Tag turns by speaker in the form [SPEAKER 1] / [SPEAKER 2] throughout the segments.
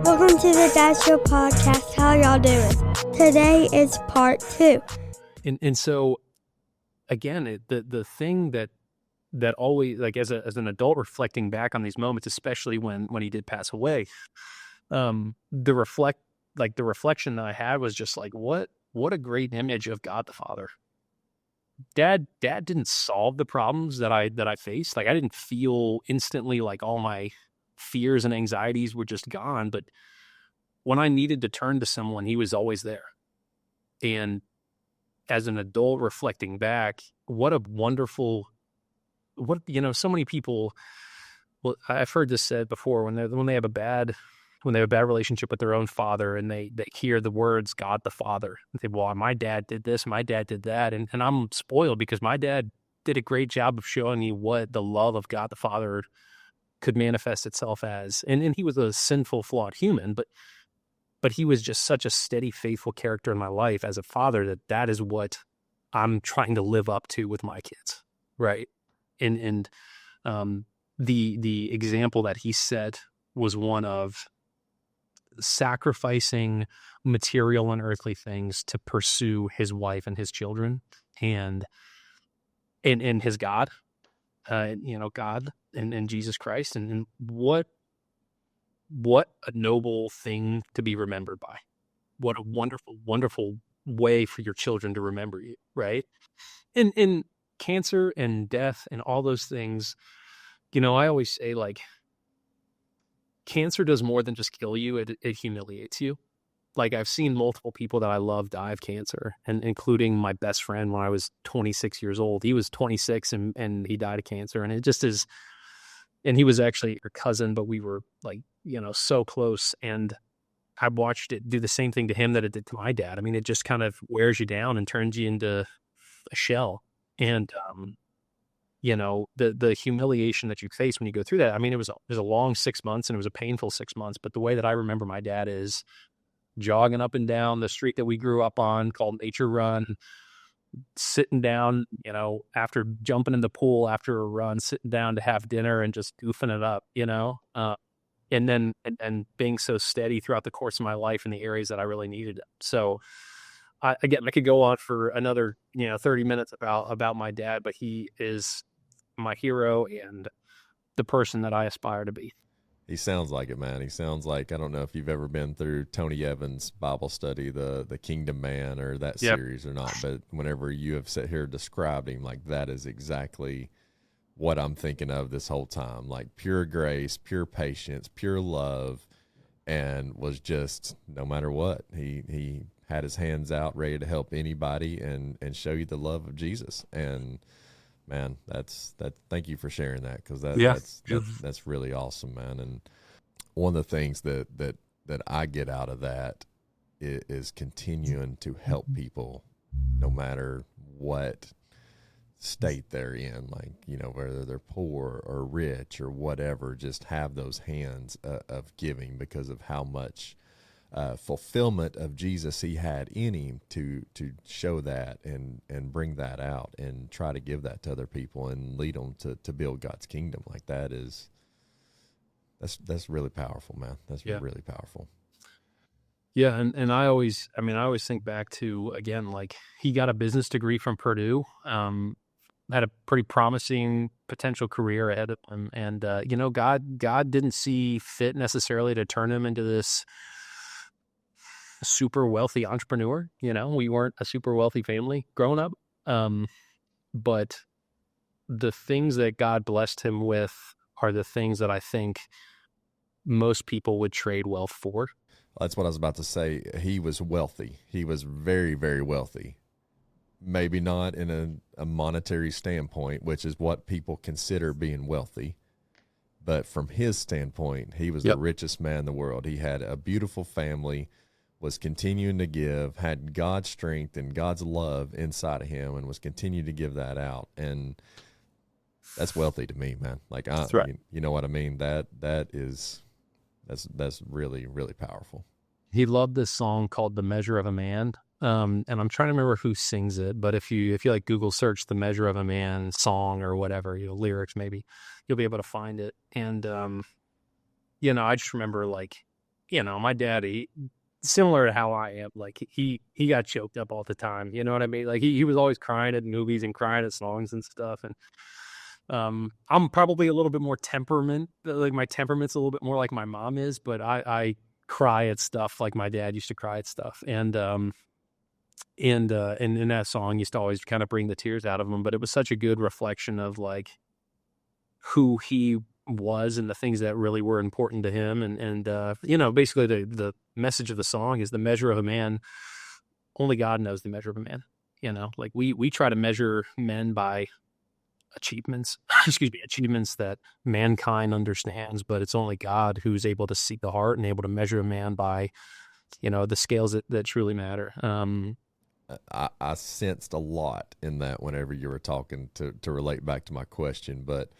[SPEAKER 1] Welcome to the Dad Show podcast. How y'all doing? Today is part 2.
[SPEAKER 2] And so again, the thing that always, like, as an adult reflecting back on these moments, especially when he did pass away, the reflection that I had was just like, what a great image of God the Father. Dad didn't solve the problems that I faced. Like, I didn't feel instantly like all my fears and anxieties were just gone, but when I needed to turn to someone, he was always there. And as an adult reflecting back, what a wonderful, so many people, well, I've heard this said before, when they have a bad relationship with their own father, and they hear the words God the Father, and say, well, my dad did this, my dad did that. And I'm spoiled because my dad did a great job of showing me what the love of God the Father could manifest itself as. And he was a sinful, flawed human, but he was just such a steady, faithful character in my life as a father that is what I'm trying to live up to with my kids. Right. And the example that he set was one of sacrificing material and earthly things to pursue his wife and his children and his God, God and Jesus Christ. And what a noble thing to be remembered by. What a wonderful, wonderful way for your children to remember you, right? And cancer and death and all those things, I always say, like, cancer does more than just kill you. It humiliates you. Like, I've seen multiple people that I love die of cancer, and including my best friend when I was 26 years old. He was 26 and he died of cancer. And it just is, and he was actually your cousin, but we were like, so close. And I watched it do the same thing to him that it did to my dad. I mean, it just kind of wears you down and turns you into a shell. And, the humiliation that you face when you go through that. I mean, it was a long 6 months, and it was a painful 6 months. But the way that I remember my dad is jogging up and down the street that we grew up on called Nature Run, sitting down, after jumping in the pool after a run, sitting down to have dinner and just goofing it up, and then being so steady throughout the course of my life in the areas that I really needed it. So I could go on for another, 30 minutes about my dad, but he is my hero and the person that I aspire to be.
[SPEAKER 3] He sounds like it, man. He sounds like, I don't know if you've ever been through Tony Evans' Bible study, the Kingdom Man, or that series or not, but whenever you have sat here described him, like, that is exactly what I'm thinking of this whole time. Like, pure grace, pure patience, pure love, and was just, no matter what, he had his hands out ready to help anybody and show you the love of Jesus. And man, thank you for sharing that, because that's really awesome, man. And one of the things that I get out of that is continuing to help people no matter what state they're in, like, whether they're poor or rich or whatever, just have those hands of giving because of how much fulfillment of Jesus he had in him to show that and bring that out and try to give that to other people and lead them to build God's kingdom. Like, that's really powerful, man. That's really powerful.
[SPEAKER 2] Yeah. And I always think back to, again, like, he got a business degree from Purdue, had a pretty promising potential career ahead of him. And, God didn't see fit necessarily to turn him into this super wealthy entrepreneur. We weren't a super wealthy family growing up. But the things that God blessed him with are the things that I think most people would trade wealth for.
[SPEAKER 3] That's what I was about to say. He was wealthy. He was very, very wealthy. Maybe not in a monetary standpoint, which is what people consider being wealthy. But from his standpoint, he was the richest man in the world. He had a beautiful family, was continuing to give, had God's strength and God's love inside of him, and was continuing to give that out. And that's wealthy to me, man. Like, that's right. You know what I mean? That's really, really powerful.
[SPEAKER 2] He loved this song called "The Measure of a Man," and I'm trying to remember who sings it. But if you like Google search "The Measure of a Man" song or whatever, lyrics maybe, you'll be able to find it. And I just remember, like, my dad, similar to how I am, like he got choked up all the time. You know what I mean? Like he was always crying at movies and crying at songs and stuff. And I'm probably a little bit more like my temperament's a little bit more like my mom is, but I cry at stuff like my dad used to cry at stuff. And that song used to always kind of bring the tears out of him, but it was such a good reflection of like who he was and the things that really were important to him. And basically the message of the song is the measure of a man. Only God knows the measure of a man. Like we try to measure men by achievements that mankind understands, but it's only God who's able to see the heart and able to measure a man by, the scales that truly matter.
[SPEAKER 3] I sensed a lot in that whenever you were talking to relate back to my question, but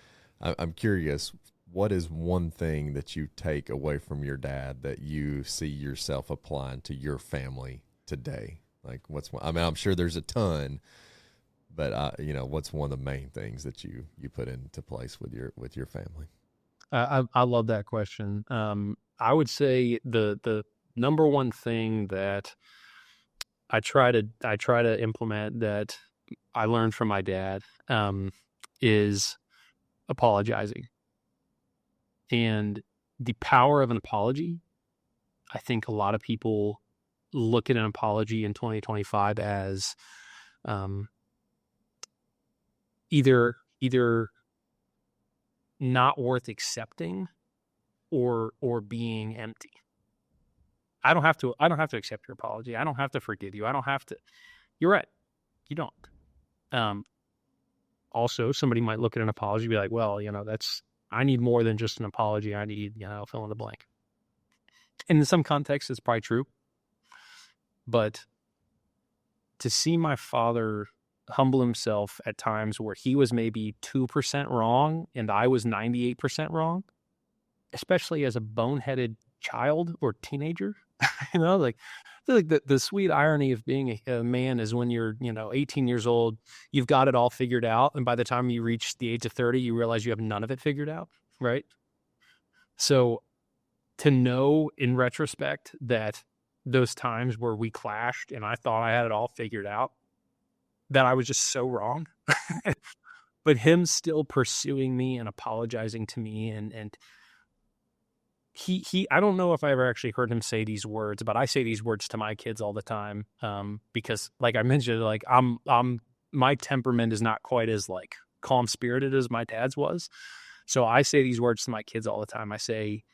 [SPEAKER 3] I'm curious, what is one thing that you take away from your dad that you see yourself applying to your family today? Like I'm sure there's a ton, but what's one of the main things that you put into place with your family?
[SPEAKER 2] I love that question. I would say the number one thing that I try to implement that I learned from my dad is apologizing. And the power of an apology, I think a lot of people look at an apology in 2025 as either not worth accepting or being empty. I don't have to accept your apology. I don't have to forgive you. I don't have to. You're right. You don't. Also, somebody might look at an apology and be like, well, I need more than just an apology. I need, fill in the blank. And in some contexts, it's probably true. But to see my father humble himself at times where he was maybe 2% wrong and I was 98% wrong, especially as a boneheaded child or teenager, like the sweet irony of being a man is when you're, 18 years old, you've got it all figured out. And by the time you reach the age of 30, you realize you have none of it figured out. Right. So to know in retrospect that those times where we clashed and I thought I had it all figured out, that I was just so wrong, but him still pursuing me and apologizing to me. And he I don't know if I ever actually heard him say these words, but I say these words to my kids all the time. Because like I mentioned, like my temperament is not quite as like calm spirited as my dad's was. So I say these words to my kids all the time. I say,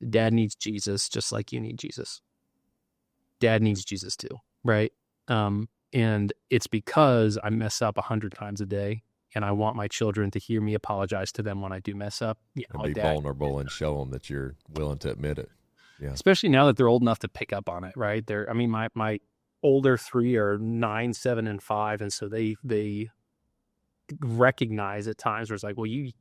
[SPEAKER 2] Dad needs Jesus just like you need Jesus. Dad needs Jesus too. Right. And it's because I mess up 100 times a day. And I want my children to hear me apologize to them when I do mess up.
[SPEAKER 3] And be vulnerable and show them that you're willing to admit it. Yeah.
[SPEAKER 2] Especially now that they're old enough to pick up on it, right? My older 3 are 9, 7, and 5. And so they recognize at times where it's like, well, you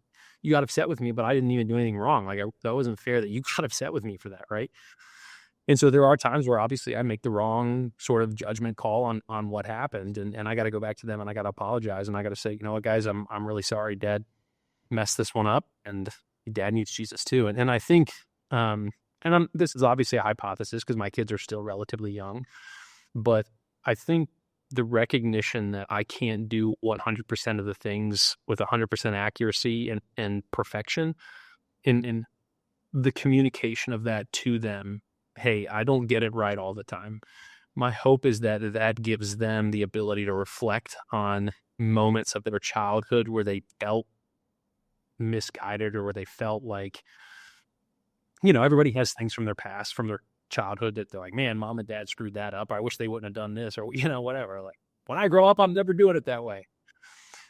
[SPEAKER 2] got upset with me, but I didn't even do anything wrong. Like that wasn't fair that you got upset with me for that, right? And so there are times where obviously I make the wrong sort of judgment call on what happened. And I got to go back to them and I got to apologize. And I got to say, you know what, guys, I'm really sorry. Dad messed this one up and Dad needs Jesus too. And I think, this is obviously a hypothesis because my kids are still relatively young, but I think the recognition that I can't do 100% of the things with 100% accuracy and perfection in the communication of that to them. Hey, I don't get it right all the time. My hope is that gives them the ability to reflect on moments of their childhood where they felt misguided or where they felt like, everybody has things from their past, from their childhood that they're like, man, mom and dad screwed that up. I wish they wouldn't have done this or, whatever. Like when I grow up, I'm never doing it that way.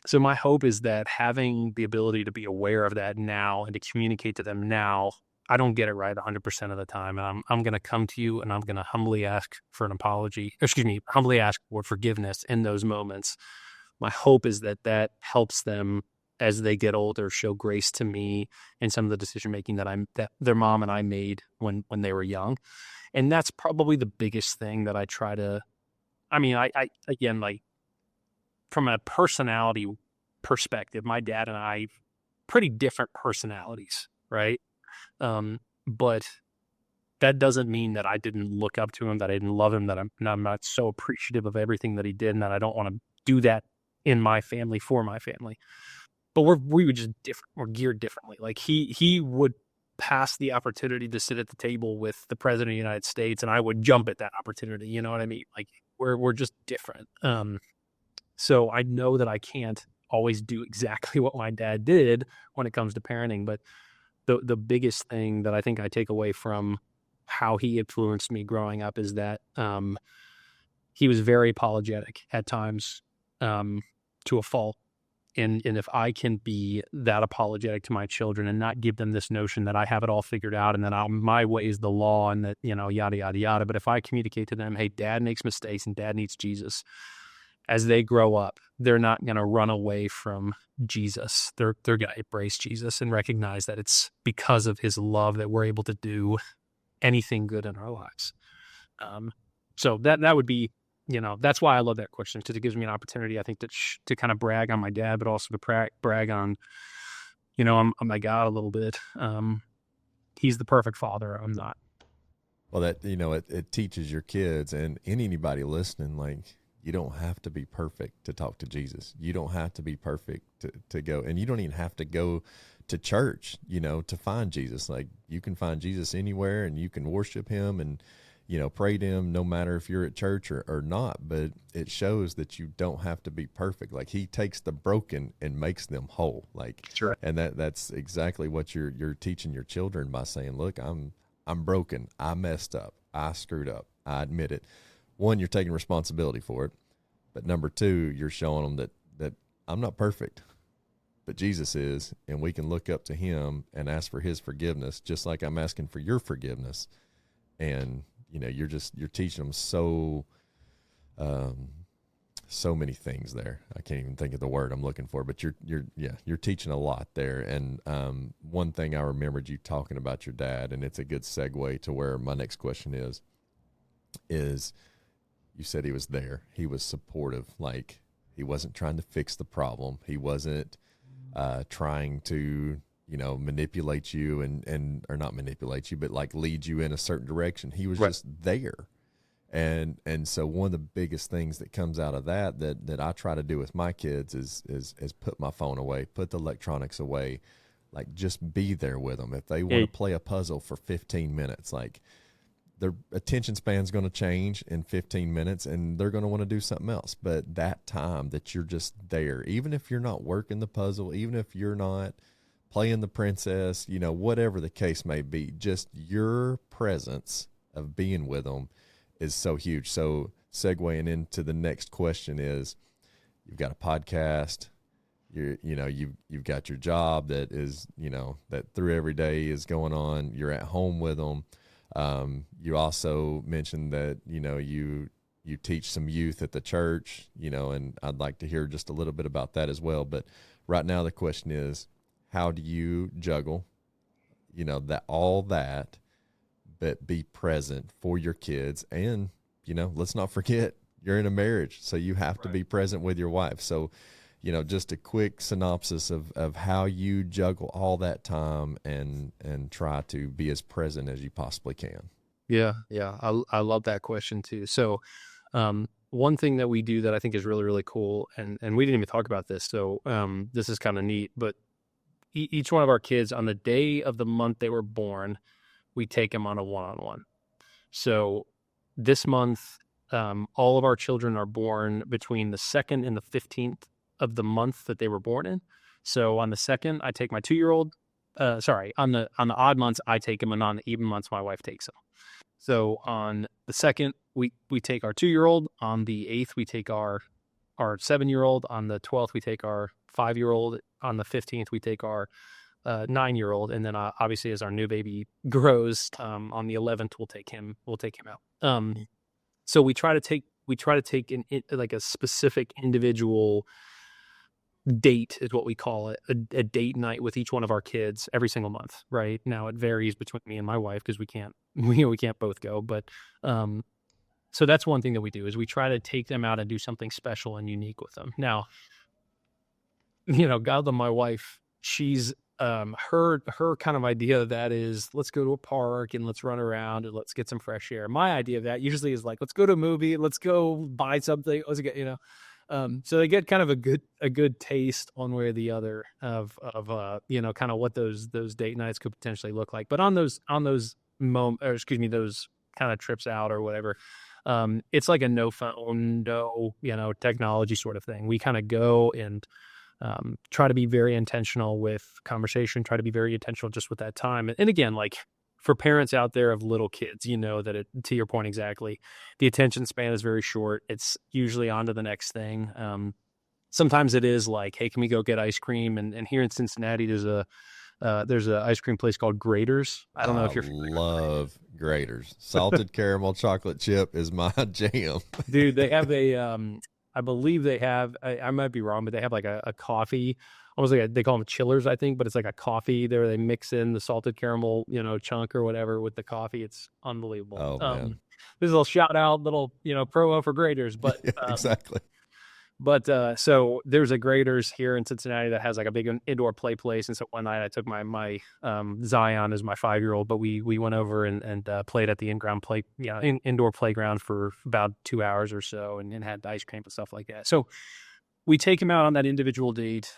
[SPEAKER 2] So my hope is that having the ability to be aware of that now and to communicate to them now, I don't get it right 100% of the time. And I'm going to come to you and I'm going to humbly ask for an apology, humbly ask for forgiveness in those moments. My hope is that helps them as they get older, show grace to me and some of the decision-making that their mom and I made when they were young. And that's probably the biggest thing that I try to, I again, like from a personality perspective, my dad and I, pretty different personalities, right? But that doesn't mean that I didn't look up to him, that I didn't love him, that I'm not so appreciative of everything that he did, and that I don't want to do that in my family for my family. But we were just different. We're geared differently. Like he would pass the opportunity to sit at the table with the president of the United States, and I would jump at that opportunity. You know what I mean? Like we're just different. So I know that I can't always do exactly what my dad did when it comes to parenting, but the biggest thing that I think I take away from how he influenced me growing up is that he was very apologetic at times, to a fault. And if I can be that apologetic to my children and not give them this notion that I have it all figured out and that my way is the law and that, yada, yada, yada. But if I communicate to them, hey, dad makes mistakes and dad needs Jesus, as they grow up, they're not going to run away from Jesus. They're going to embrace Jesus and recognize that it's because of his love that we're able to do anything good in our lives. So that would be, that's why I love that question, because it gives me an opportunity, I think, to kind of brag on my dad, but also to brag on, on my God a little bit. He's the perfect father. I'm not.
[SPEAKER 3] Well, that, it teaches your kids and anybody listening, like, you don't have to be perfect to talk to Jesus. You don't have to be perfect to go, and you don't even have to go to church, to find Jesus. Like, you can find Jesus anywhere, and you can worship him and, pray to him no matter if you're at church or not. But it shows that you don't have to be perfect. Like, he takes the broken and makes them whole. Like,
[SPEAKER 2] That's right.
[SPEAKER 3] And that's exactly what you're teaching your children by saying, look, I'm broken. I messed up. I screwed up. I admit it. One, you're taking responsibility for it. But number two, you're showing them that I'm not perfect, but Jesus is, and we can look up to him and ask for his forgiveness, just like I'm asking for your forgiveness. And, you're teaching them so many things there. I can't even think of the word I'm looking for, but you're teaching a lot there. And one thing I remembered you talking about your dad, and it's a good segue to where my next question is you said he was there. He was supportive. Like, he wasn't trying to fix the problem. He wasn't trying to, manipulate you or not manipulate you, but like lead you in a certain direction. He was just there. And so one of the biggest things that comes out of that I try to do with my kids is put my phone away, put the electronics away, like just be there with them. If they want to play a puzzle for 15 minutes, like, their attention span is going to change in 15 minutes and they're going to want to do something else. But that time that you're just there, even if you're not working the puzzle, even if you're not playing the princess, whatever the case may be, just your presence of being with them is so huge. So segueing into the next question is, you've got a podcast, you've got your job that is, that through every day is going on. You're at home with them. You also mentioned that, you teach some youth at the church, and I'd like to hear just a little bit about that as well. But right now the question is, how do you juggle, all that, but be present for your kids? And, let's not forget, you're in a marriage, so you have to be present with your wife. So, just a quick synopsis of how you juggle all that time and try to be as present as you possibly can.
[SPEAKER 2] Yeah. I love that question too. So, one thing that we do that I think is really, really cool, and we didn't even talk about this, so this is kind of neat, but each one of our kids, on the day of the month they were born, we take them on a one-on-one. So this month, all of our children are born between the 2nd and the 15th of the month that they were born in. So on the 2nd, I take my 2-year-old. On the odd months, I take him, and on the even months, my wife takes him. So on the 2nd, we take our 2-year-old. On the 8th, we take our 7-year-old. On the 12th, we take our 5-year-old. On the 15th, we take our 9-year-old. And then obviously, as our new baby grows, on the 11th, we'll take him out. So we try to take like a specific individual date, is what we call it, a date night with each one of our kids every single month. Right now, it varies between me and my wife because we can't both go. But so that's one thing that we do, is we try to take them out and do something special and unique with them. Now, God, my wife, she's her kind of idea of that is let's go to a park and let's run around and let's get some fresh air. My idea of that usually is like, let's go to a movie, let's go buy something, let's get, so they get kind of a good taste one way or the other of kind of what those date nights could potentially look like. But on those those kind of trips out or whatever, it's like a no phone, no, technology sort of thing. We kind of go and try to be very intentional with conversation, try to be very intentional just with that time. And again, like for parents out there of little kids, that to your point exactly, the attention span is very short. It's usually on to the next thing. Sometimes it is like, hey, can we go get ice cream? And here in Cincinnati, there's a ice cream place called Grater's. I don't know if you're familiar.
[SPEAKER 3] Love Grater's. Salted caramel chocolate chip is my jam.
[SPEAKER 2] Dude, they have I believe they have, I might be wrong, but they have like a coffee, almost like they call them chillers, I think, but it's like a coffee there. They mix in the salted caramel, chunk or whatever with the coffee. It's unbelievable.
[SPEAKER 3] Oh, man.
[SPEAKER 2] There's a little shout out, little, promo for Graders, but
[SPEAKER 3] exactly.
[SPEAKER 2] But so there's a Graders here in Cincinnati that has like a big indoor play place. And so one night I took my Zion as my 5-year-old, but we went over and played at the indoor playground for about 2 hours or so and had ice cream and stuff like that. So we take him out on that individual date.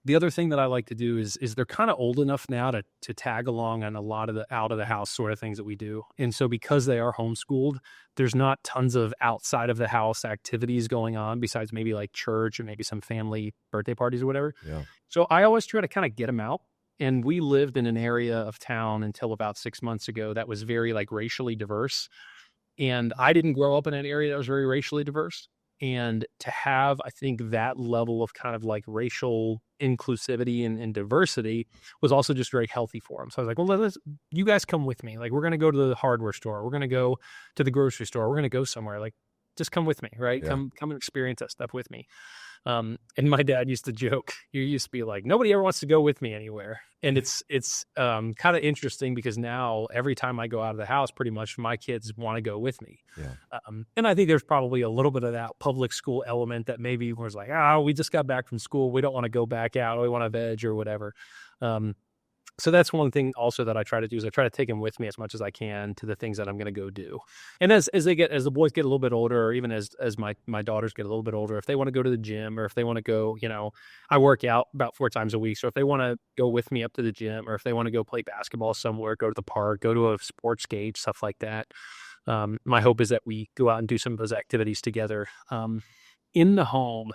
[SPEAKER 2] The other thing that I like to do is they're kind of old enough now to tag along on a lot of the out of the house sort of things that we do. And so because they are homeschooled, there's not tons of outside of the house activities going on besides maybe like church or maybe some family birthday parties or whatever.
[SPEAKER 3] Yeah.
[SPEAKER 2] So I always try to kind of get them out. And we lived in an area of town until about 6 months ago that was very like racially diverse. And I didn't grow up in an area that was very racially diverse. And to have, I think, that level of kind of like racial inclusivity and diversity was also just very healthy for them. So I was like, well, you guys come with me. Like, we're going to go to the hardware store. We're going to go to the grocery store. We're going to go somewhere. Like, just come with me, right? Yeah. Come and experience that stuff with me. And my dad used to joke, he used to be like, nobody ever wants to go with me anywhere. And it's kind of interesting because now every time I go out of the house, pretty much my kids want to go with me.
[SPEAKER 3] Yeah.
[SPEAKER 2] And I think there's probably a little bit of that public school element that maybe was like, we just got back from school. We don't want to go back out. We want to veg or whatever. So that's one thing also that I try to do is I try to take them with me as much as I can to the things that I'm going to go do. And as the boys get a little bit older, or even as my daughters get a little bit older, if they want to go to the gym or if they want to go, I work out about 4 times a week. So if they want to go with me up to the gym or if they want to go play basketball somewhere, go to the park, go to a sports gauge, stuff like that. My hope is that we go out and do some of those activities together. In the home,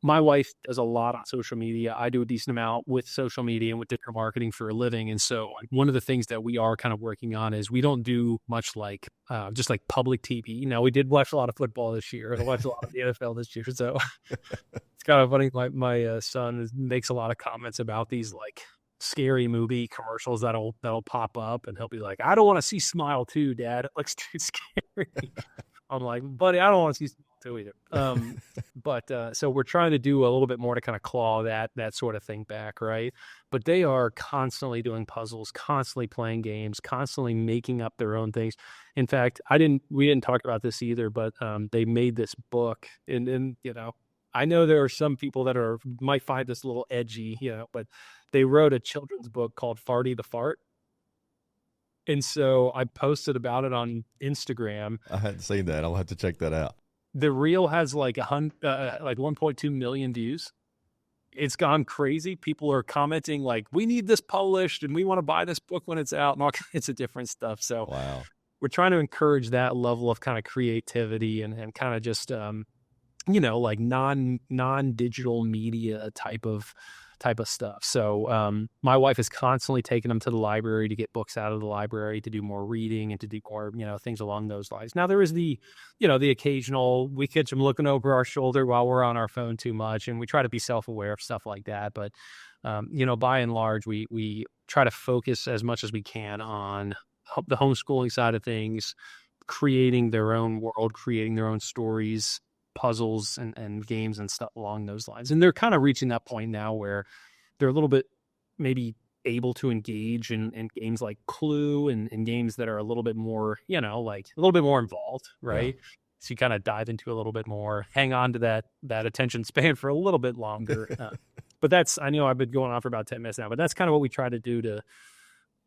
[SPEAKER 2] my wife does a lot on social media. I do a decent amount with social media and with digital marketing for a living. And so one of the things that we are kind of working on is we don't do much like just like public TV. Now, we did watch a lot of football this year and watch a lot of the NFL this year. So it's kind of funny. My son makes a lot of comments about these like scary movie commercials that'll pop up and he'll be like, I don't want to see Smile 2, Dad. It looks too scary. I'm like, buddy, I don't want to see too either. But so we're trying to do a little bit more to kind of claw that sort of thing back, right? But they are constantly doing puzzles, constantly playing games, constantly making up their own things. In fact, we didn't talk about this either, but they made this book, and I know there are some people that might find this a little edgy, but they wrote a children's book called Farty the Fart. And so I posted about it on Instagram.
[SPEAKER 3] I hadn't seen that. I'll have to check that out.
[SPEAKER 2] The reel has like 1.2 million views. It's gone crazy. People are commenting like, we need this published and we want to buy this book when it's out and all kinds of different stuff. So
[SPEAKER 3] wow. We're
[SPEAKER 2] trying to encourage that level of kind of creativity and kind of just, like non-digital media type of stuff. So my wife is constantly taking them to the library to get books out of the library, to do more reading and to do more, things along those lines. Now there is the occasional, we catch them looking over our shoulder while we're on our phone too much. And we try to be self-aware of stuff like that. But, by and large, we try to focus as much as we can on the homeschooling side of things, creating their own world, creating their own stories, puzzles and games and stuff along those lines. And they're kind of reaching that point now where they're a little bit maybe able to engage in games like Clue and games that are a little bit more, like a little bit more involved, right? Yeah. So you kind of dive into a little bit more, hang on to that attention span for a little bit longer. But that's, I know I've been going on for about 10 minutes now, but that's kind of what we try to do to,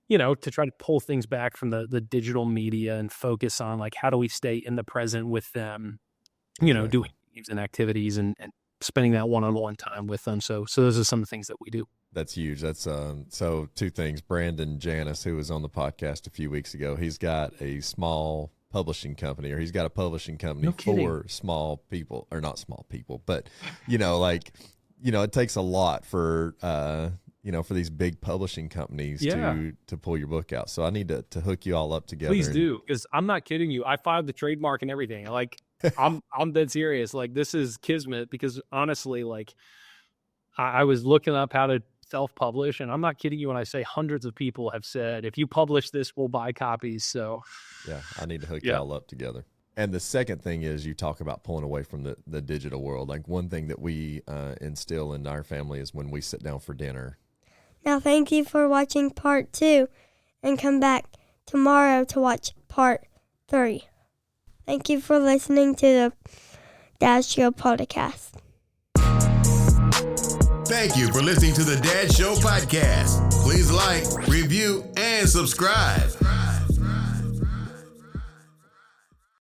[SPEAKER 2] to try to pull things back from the digital media and focus on like, how do we stay in the present with them, doing games and activities and spending that one-on-one time with them. So those are some of the things that we do.
[SPEAKER 3] That's huge. That's so two things. Brandon Janis, who was on the podcast a few weeks ago, he's got a small publishing company, or he's got a publishing company for small people, or not small people, but it takes a lot for for these big publishing companies to pull your book out. So I need to hook you all up together.
[SPEAKER 2] Please do, because I'm not kidding you. I filed the trademark and everything. Like I'm dead serious. Like this is kismet, because honestly, like I was looking up how to self-publish, and I'm not kidding you when I say hundreds of people have said, if you publish this, we'll buy copies. So
[SPEAKER 3] yeah, I need to hook y'all up together. And the second thing is, you talk about pulling away from the digital world. Like one thing that we instill in our family is when we sit down for dinner.
[SPEAKER 1] Now thank you for watching part 2, and come back tomorrow to watch part 3. Thank you for listening to the Dad Show podcast.
[SPEAKER 4] Thank you for listening to the Dad Show podcast. Please like, review, and subscribe.